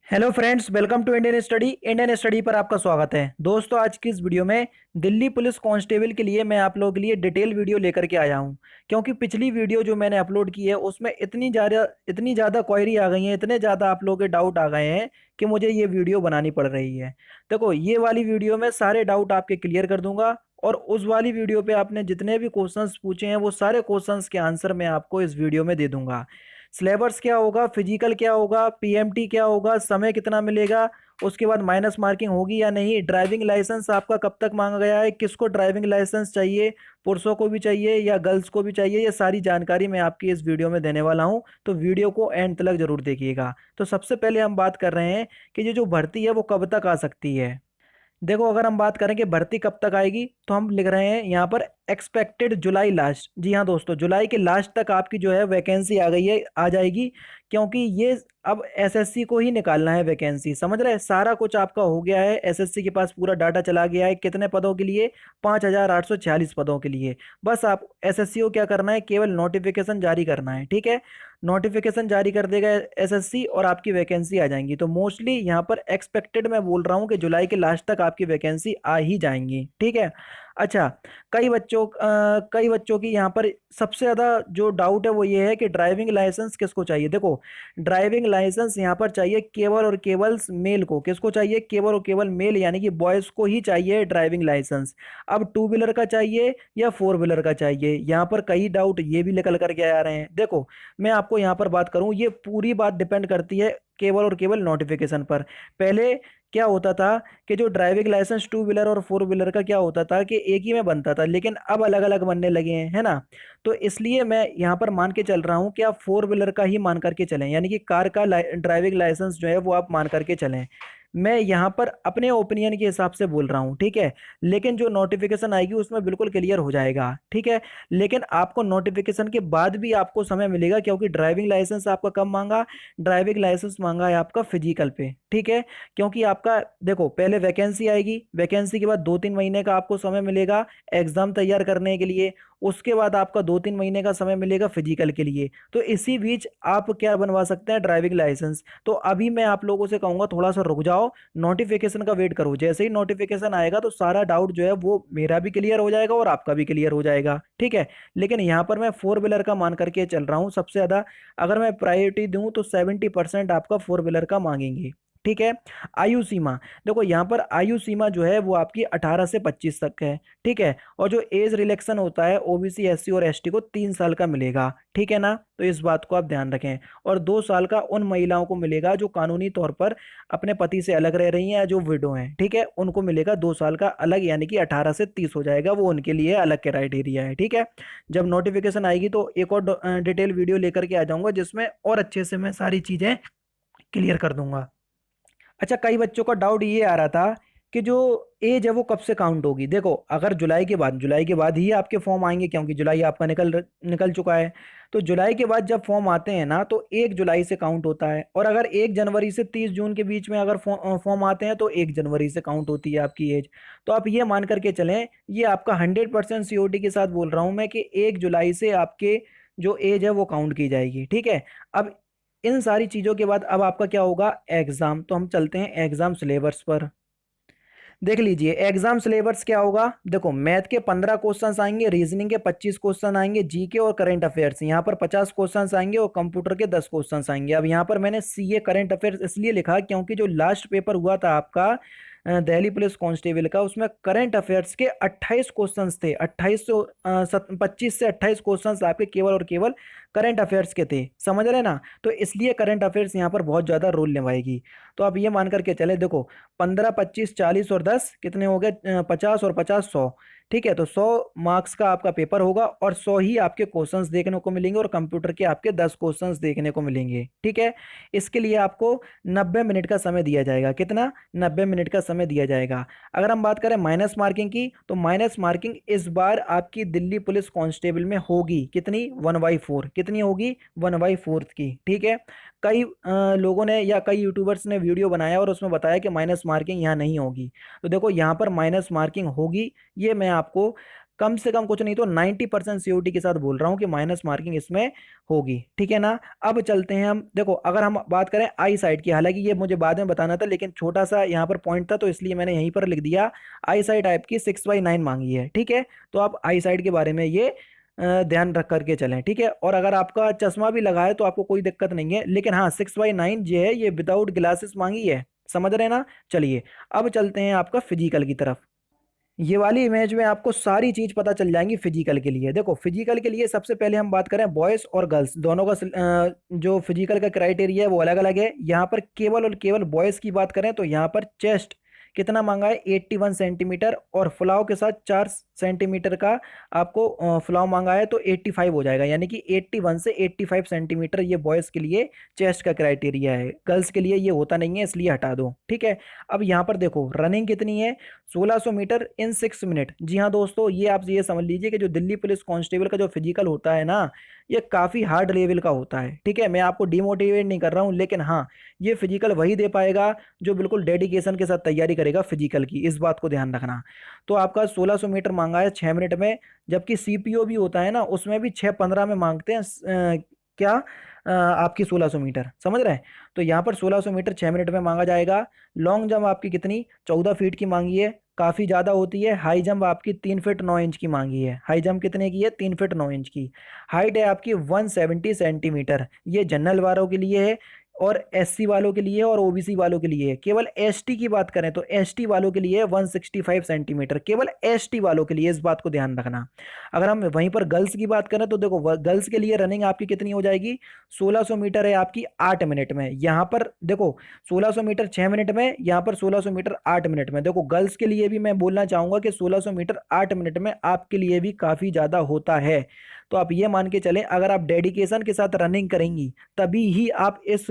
Hello friends, welcome to Indian study पर आपका स्वागत है। दोस्तों, आज की इस वीडियो में दिल्ली पुलिस कांस्टेबल के लिए मैं आप लोगों के लिए डिटेल वीडियो लेकर के आया हूं। क्योंकि पिछली वीडियो जो मैंने अपलोड की है उसमें इतनी ज़्यादा क्वेरी आ गई हैं, इतने ज़्यादा आप लोगों के डाउट आ गए हैं कि मुझे ये वीडियो बनानी पड़ रही है। देखो, ये वाली वीडियो में सारे डाउट आपके क्लियर कर दूंगा और उस वाली वीडियो पे आपने जितने भी क्वेश्चंस पूछे हैं वो सारे क्वेश्चंस के आंसर मैं आपको इस वीडियो में दे दूंगा। सिलेबस क्या होगा, फिजिकल क्या होगा, पीएमटी क्या होगा, समय कितना मिलेगा, उसके बाद माइनस मार्किंग होगी या नहीं, ड्राइविंग लाइसेंस आपका कब तक मांगा गया है, किसको ड्राइविंग लाइसेंस चाहिए, पुरुषों को भी चाहिए या गर्ल्स को भी चाहिए, ये सारी जानकारी मैं आपकी इस वीडियो में देने वाला हूं। तो वीडियो को एंड तक जरूर देखिएगा। तो सबसे पहले हम बात कर रहे हैं कि ये जो भर्ती है वो कब तक आ सकती है। देखो, अगर हम बात करें कि भर्ती कब तक आएगी तो हम लिख रहे हैं यहाँ पर एक्सपेक्टेड जुलाई लास्ट। जी हाँ दोस्तों, जुलाई के लास्ट तक आपकी जो है वैकेंसी आ गई है, आ जाएगी। क्योंकि ये अब एसएससी को ही निकालना है वैकेंसी, समझ रहे हैं। सारा कुछ आपका हो गया है, एसएससी के पास पूरा डाटा चला गया है। कितने पदों के लिए? 5,846 पदों के लिए। बस आप एसएससी को क्या करना है, केवल नोटिफिकेशन जारी करना है। ठीक है, नोटिफिकेशन जारी कर देगा एसएससी और आपकी वैकेंसी आ जाएंगी। तो मोस्टली यहाँ पर एक्सपेक्टेड मैं बोल रहा हूँ कि जुलाई के लास्ट तक आपकी वैकेंसी आ ही जाएंगी। ठीक है। अच्छा, कई बच्चों की यहाँ पर सबसे ज़्यादा जो डाउट है वो ये है कि ड्राइविंग लाइसेंस किसको चाहिए। देखो, ड्राइविंग लाइसेंस यहाँ पर चाहिए केवल और केवल मेल को। किसको चाहिए? केवल और केवल मेल, यानी कि बॉयज़ को ही चाहिए ड्राइविंग लाइसेंस। अब टू व्हीलर का चाहिए या फोर व्हीलर का चाहिए, यहाँ पर कई डाउट ये भी निकल करके आ रहे हैं। देखो, मैं आपको यहाँ पर बात करूँ, ये पूरी बात डिपेंड करती है केवल और केवल नोटिफिकेशन पर। पहले क्या होता था कि जो ड्राइविंग लाइसेंस टू व्हीलर और फोर व्हीलर का क्या होता था कि एक ही में बनता था, लेकिन अब अलग अलग बनने लगे हैं, है ना। तो इसलिए मैं यहाँ पर मान के चल रहा हूँ कि आप फोर व्हीलर का ही मान करके चलें, यानी कि कार का ड्राइविंग लाइसेंस जो है वो आप मान करके चलें। मैं यहाँ पर अपने ओपिनियन के हिसाब से बोल रहा हूँ, ठीक है। लेकिन जो नोटिफिकेशन आएगी उसमें बिल्कुल क्लियर हो जाएगा, ठीक है। लेकिन आपको नोटिफिकेशन के बाद भी आपको समय मिलेगा, क्योंकि ड्राइविंग लाइसेंस आपका कब मांगा? ड्राइविंग लाइसेंस मांगा है आपका फिजिकल पे, ठीक है। क्योंकि आपका देखो, पहले वैकेंसी आएगी, वैकेंसी के बाद 2-3 महीने का आपको समय मिलेगा एग्जाम तैयार करने के लिए। उसके बाद आपका 2-3 महीने का समय मिलेगा फिजिकल के लिए। तो इसी बीच आप क्या बनवा सकते हैं? Driving licence. तो अभी मैं आप लोगों से कहूंगा थोड़ा सा रुक जाओ, नोटिफिकेशन का वेट करो। जैसे ही नोटिफिकेशन आएगा तो सारा डाउट जो है वो मेरा भी क्लियर हो जाएगा और आपका भी क्लियर हो जाएगा, ठीक है। लेकिन यहाँ पर मैं फोर व्हीलर का मान करके चल रहा हूँ सबसे ज्यादा। अगर मैं प्रायोरिटी दूं तो 70% आपका फोर व्हीलर का मांगेंगे, ठीक है। आयु सीमा, देखो यहाँ पर आयु सीमा जो है वो आपकी 18 से 25 तक है, ठीक है। और जो एज रिलैक्सन होता है ओबीसी एससी और एसटी को 3 साल का मिलेगा, ठीक है ना। तो इस बात को आप ध्यान रखें। और 2 साल का उन महिलाओं को मिलेगा जो कानूनी तौर पर अपने पति से अलग रह रही हैं या जो विडो हैं, ठीक है। उनको मिलेगा 2 साल का अलग, यानी कि 18 से 30 हो जाएगा, वो उनके लिए अलग क्राइटेरिया है, ठीक है। जब नोटिफिकेशन आएगी तो एक और डिटेल वीडियो लेकर के आ जाऊंगा जिसमें और अच्छे से मैं सारी चीजें क्लियर कर दूंगा। अच्छा, कई बच्चों का डाउट ये आ रहा था कि जो एज है वो कब से काउंट होगी। देखो, अगर जुलाई के बाद ही आपके फॉर्म आएंगे, क्योंकि जुलाई आपका निकल चुका है। तो जुलाई के बाद जब फॉर्म आते हैं ना तो 1 जुलाई से काउंट होता है। और अगर 1 जनवरी से 30 जून के बीच में अगर फॉर्म आते हैं तो 1 जनवरी से काउंट होती है आपकी एज। तो आप ये मान करके चलें, ये आपका 100% सीओटी के साथ बोल रहा हूं मैं कि 1 जुलाई से आपके जो एज है वो काउंट की जाएगी, ठीक है। अब इन सारी चीजों के बाद अब आपका क्या होगा? एग्जाम। तो हम चलते हैं एग्जाम सिलेबस पर। देख लीजिए एग्जाम सिलेबस क्या होगा। देखो, मैथ के 15 क्वेश्चंस आएंगे, रीजनिंग के 25 क्वेश्चन आएंगे, जीके और करंट अफेयर्स यहाँ पर 50 क्वेश्चंस आएंगे और कंप्यूटर के 10 क्वेश्चंस आएंगे। अब यहाँ पर मैंने सीए करंट अफेयर्स इसलिए लिखा क्योंकि जो लास्ट पेपर हुआ था आपका दिल्ली पुलिस कांस्टेबल का, उसमें करंट अफेयर्स के 28 क्वेश्चंस थे। 25 से 28 क्वेश्चंस आपके केवल और केवल करंट अफेयर्स के थे, समझ रहे हैं ना। तो इसलिए करंट अफेयर्स यहाँ पर बहुत ज़्यादा रोल निभाएगी। तो आप ये मान करके चले, देखो 15, 25, 40 और 10 कितने हो गए? 50 और 50 100, ठीक है। तो 100 मार्क्स का आपका पेपर होगा और 100 ही आपके क्वेश्चंस देखने को मिलेंगे और कंप्यूटर के आपके 10 क्वेश्चंस देखने को मिलेंगे, ठीक है। इसके लिए आपको 90 मिनट का समय दिया जाएगा। कितना? 90 मिनट का समय दिया जाएगा। अगर हम बात करें माइनस मार्किंग की, तो माइनस मार्किंग इस बार आपकी दिल्ली पुलिस कांस्टेबल में होगी कितनी? 1/4। कितनी होगी? 1/4 की, ठीक है। कई लोगों ने या कई यूट्यूबर्स ने वीडियो बनाया और उसमें बताया कि माइनस मार्किंग यहाँ नहीं होगी। तो देखो, यहाँ पर माइनस मार्किंग होगी, ये मैं आपको कम से कम कुछ नहीं तो 90% सीओटी के साथ बोल रहा हूँ कि माइनस मार्किंग इसमें होगी, ठीक है ना। अब चलते हैं हम, देखो अगर हम बात करें आई साइड की, हालांकि ये मुझे बाद में बताना था लेकिन छोटा सा यहाँ पर पॉइंट था तो इसलिए मैंने यहीं पर लिख दिया। आई साइड आपकी 6/9 मांगी है, ठीक है। तो आप आई साइड के बारे में ये ध्यान रख करके चलें, ठीक है। और अगर आपका चश्मा भी लगा है तो आपको कोई दिक्कत नहीं है, लेकिन हाँ 6/9 जो है ये विदाउट ग्लासेस मांगी है, समझ रहे हैं ना। चलिए अब चलते हैं आपका फिजिकल की तरफ। ये वाली इमेज में आपको सारी चीज पता चल जाएंगी फिजिकल के लिए। देखो फिजिकल के लिए सबसे पहले हम बात करें बॉयज और गर्ल्स दोनों का जो फिजिकल का क्राइटेरिया है वो अलग अलग है। यहाँ पर केवल और केवल बॉयज की बात करें तो यहाँ पर चेस्ट कितना मांगा है 81 सेंटीमीटर, और फुलाव के साथ 4 सेंटीमीटर का आपको फुलाव मांगा है तो 85 हो जाएगा, यानी कि 81 से 85 सेंटीमीटर ये बॉयज के लिए चेस्ट का क्राइटेरिया है। गर्ल्स के लिए ये होता नहीं है, इसलिए हटा दो, ठीक है। अब यहाँ पर देखो रनिंग कितनी है, 1600 मीटर इन 6 मिनट। जी हाँ दोस्तों, ये आप ये समझ लीजिए कि जो दिल्ली पुलिस कांस्टेबल का जो फिजिकल होता है ना, ये काफ़ी हार्ड लेवल का होता है, ठीक है। मैं आपको डिमोटिवेट नहीं कर रहा हूँ, लेकिन हाँ ये फिजिकल वही दे पाएगा जो बिल्कुल डेडिकेशन के साथ तैयारी करेगा फिजिकल की, इस बात को ध्यान रखना। तो आपका 1600 मीटर मांगा है 6 मिनट में, जबकि सीपीओ भी होता है ना उसमें भी 6:15 में मांगते हैं क्या आपकी 1600 मीटर, समझ रहे हैं। तो यहाँ पर 1600 मीटर 6 मिनट में मांगा जाएगा। लॉन्ग जंप आपकी कितनी 14 फीट की मांगी है, काफ़ी ज़्यादा होती है। हाई जंप आपकी 3 फीट 9 इंच की मांगी है, हाई जंप कितने की है 3 फीट 9 इंच की। हाइट है आपकी 170 सेंटीमीटर, ये जनरल वालों के लिए है और एससी वालों के लिए और ओबीसी वालों के लिए है। केवल एसटी की बात करें तो एसटी वालों के लिए 165 सेंटीमीटर, केवल एसटी वालों के लिए, इस बात को ध्यान रखना। अगर हम वहीं पर गर्ल्स की बात करें तो देखो गर्ल्स के लिए रनिंग आपकी कितनी हो जाएगी, 1600 मीटर है आपकी 8 मिनट में। यहाँ पर देखो 1600 मीटर 6 मिनट में, यहाँ पर 1600 मीटर 8 मिनट में। देखो गर्ल्स के लिए भी मैं बोलना चाहूंगा कि 1600 मीटर 8 मिनट में आपके लिए भी काफ़ी ज़्यादा होता है। तो आप ये मान के चलें अगर आप डेडिकेशन के साथ रनिंग करेंगी तभी ही आप इस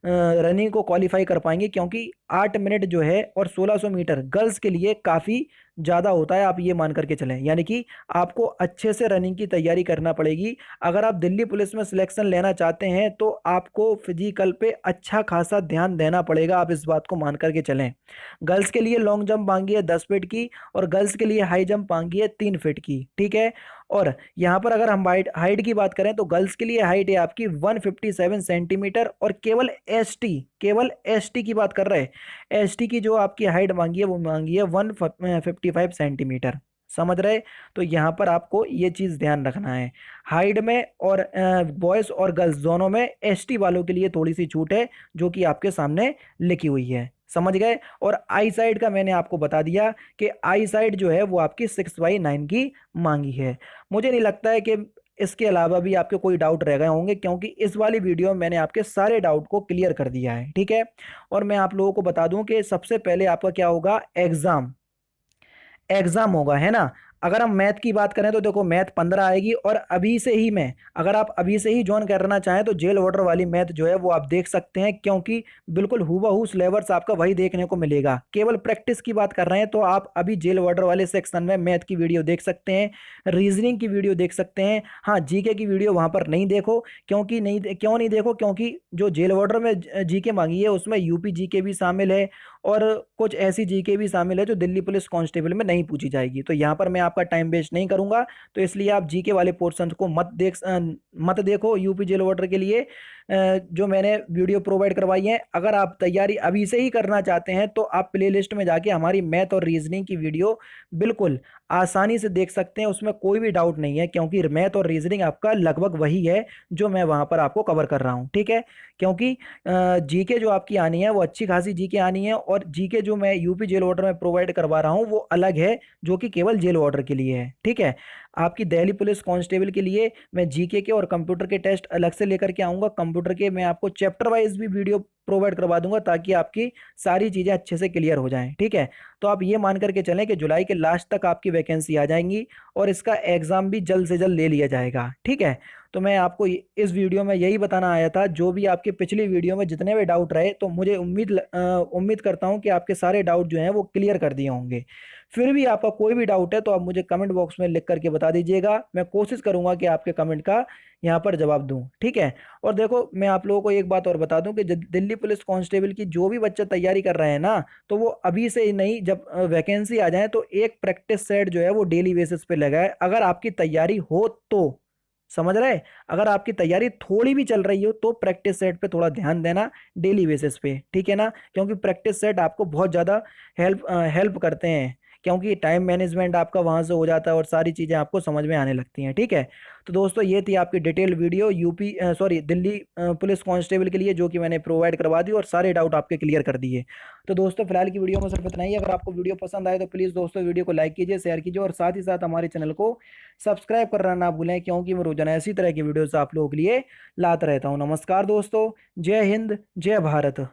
रनिंग को क्वालिफाई कर पाएंगे, क्योंकि 8 मिनट जो है और 1600 मीटर गर्ल्स के लिए काफ़ी ज़्यादा होता है, आप ये मान करके चलें। यानी कि आपको अच्छे से रनिंग की तैयारी करना पड़ेगी। अगर आप दिल्ली पुलिस में सिलेक्शन लेना चाहते हैं तो आपको फिजिकल पे अच्छा खासा ध्यान देना पड़ेगा, आप इस बात को मान करके चलें। गर्ल्स के लिए लॉन्ग जंप मांगी है 10 फीट की, और गर्ल्स के लिए हाई जंप मांगी है 3 फीट की, ठीक है। और यहाँ पर अगर हम हाइट हाइट की बात करें तो गर्ल्स के लिए हाइट है आपकी 157 सेंटीमीटर, और केवल एसटी की बात कर रहे हैं। एसटी की जो आपकी हाइट मांगी है वो मांगी है 155 सेंटीमीटर, समझ रहे। तो यहाँ पर आपको ये चीज़ ध्यान रखना है। हाइट में और बॉयज़ और गर्ल्स दोनों में एसटी वालों के लिए थोड़ी सी छूट है, जो कि आपके सामने लिखी हुई है, समझ गए। और आई साइड का मैंने आपको बता दिया कि आई साइड जो है वो आपकी 6/9 की मांगी है। मुझे नहीं लगता है कि इसके अलावा भी आपके कोई डाउट रह गए होंगे, क्योंकि इस वाली वीडियो में मैंने आपके सारे डाउट को क्लियर कर दिया है, ठीक है। और मैं आप लोगों को बता दूं कि सबसे पहले आपका क्या होगा, एग्जाम एग्जाम होगा, है ना। अगर हम मैथ की बात करें तो देखो मैथ 15 आएगी, और अभी से ही मैं, अगर आप अभी से ही ज्वाइन करना चाहें तो जेल वाटर वाली मैथ जो है वो आप देख सकते हैं, क्योंकि बिल्कुल हूबहू सिलेबस आपका वही देखने को मिलेगा। केवल प्रैक्टिस की बात कर रहे हैं तो आप अभी जेल वाटर वाले सेक्शन में मैथ की वीडियो देख सकते हैं, रीजनिंग की वीडियो देख सकते हैं। हाँ जीके की वीडियो वहां पर नहीं देखो, क्यों नहीं देखो, क्योंकि जो जेल वाटर में जीके मांगी है उसमें यूपी जीके भी शामिल है, और कुछ ऐसी जीके भी शामिल है जो दिल्ली पुलिस कांस्टेबल में नहीं पूछी जाएगी। तो यहाँ पर मैं आपका टाइम वेस्ट नहीं करूंगा, तो इसलिए आप जीके वाले पोर्शन को मत देखो यूपी जेल वाटर के लिए। जो मैंने वीडियो प्रोवाइड करवाई है, अगर आप तैयारी अभी से ही करना चाहते हैं तो आप प्लेलिस्ट में जाके हमारी मैथ और रीजनिंग की वीडियो बिल्कुल आसानी से देख सकते हैं, उसमें कोई भी डाउट नहीं है, क्योंकि मैथ और रीजनिंग आपका लगभग वही है जो मैं वहां पर आपको कवर कर रहा हूँ, ठीक है। क्योंकि जीके जो आपकी आनी है वो अच्छी खासी जीके आनी है, और जीके जो मैं यूपी जेल वाटर में प्रोवाइड करवा रहा हूँ वो अलग है, जो कि केवल जेल वाटर के लिए है, ठीक है। आपकी दिल्ली पुलिस कांस्टेबल के लिए मैं जीके के और कंप्यूटर के टेस्ट अलग से लेकर के आऊँगा। कंप्यूटर के मैं आपको चैप्टर वाइज भी वीडियो प्रोवाइड करवा दूंगा, ताकि आपकी सारी चीज़ें अच्छे से क्लियर हो जाएं, ठीक है। तो आप ये मान करके चलें कि जुलाई के लास्ट तक आपकी वैकेंसी आ जाएंगी, और इसका एग्ज़ाम भी जल्द से जल्द ले लिया जाएगा, ठीक है। तो मैं आपको इस वीडियो में यही बताना आया था। जो भी आपके पिछली वीडियो में जितने भी डाउट रहे, तो मुझे उम्मीद करता हूँ कि आपके सारे डाउट जो हैं वो क्लियर कर दिए होंगे। फिर भी आपका कोई भी डाउट है तो आप मुझे कमेंट बॉक्स में लिख करके बता दीजिएगा, मैं कोशिश करूंगा कि आपके कमेंट का यहाँ पर जवाब दूँ, ठीक है। और देखो मैं आप लोगों को एक बात और बता दूं कि दिल्ली पुलिस कांस्टेबल की जो भी बच्चे तैयारी कर रहे हैं ना, तो वो अभी से ही नहीं, जब वैकेंसी आ जाए तो एक प्रैक्टिस सेट जो है वो डेली बेसिस पे लगाए, अगर आपकी तैयारी हो तो। समझ रहे? अगर आपकी तैयारी थोड़ी भी चल रही हो तो प्रैक्टिस सेट पे थोड़ा ध्यान देना डेली बेसिस पे, ठीक है ना। क्योंकि प्रैक्टिस सेट आपको बहुत ज़्यादा हेल्प करते हैं, क्योंकि टाइम मैनेजमेंट आपका वहाँ से हो जाता है और सारी चीज़ें आपको समझ में आने लगती हैं, ठीक है। तो दोस्तों ये थी आपकी detail video Delhi police constable के लिए, जो कि मैंने प्रोवाइड करवा दी और सारे डाउट आपके क्लियर कर दिए। तो दोस्तों फिलहाल की वीडियो में सिर्फ इतना ही। अगर आपको वीडियो पसंद आए तो प्लीज़ दोस्तों वीडियो को लाइक कीजिए, शेयर कीजिए और साथ ही साथ हमारे चैनल को सब्सक्राइब करना ना भूलें, क्योंकि मैं रोजाना इसी तरह की वीडियोस आप लोगों के लिए लाता रहता हूँ। नमस्कार दोस्तों, जय हिंद, जय भारत।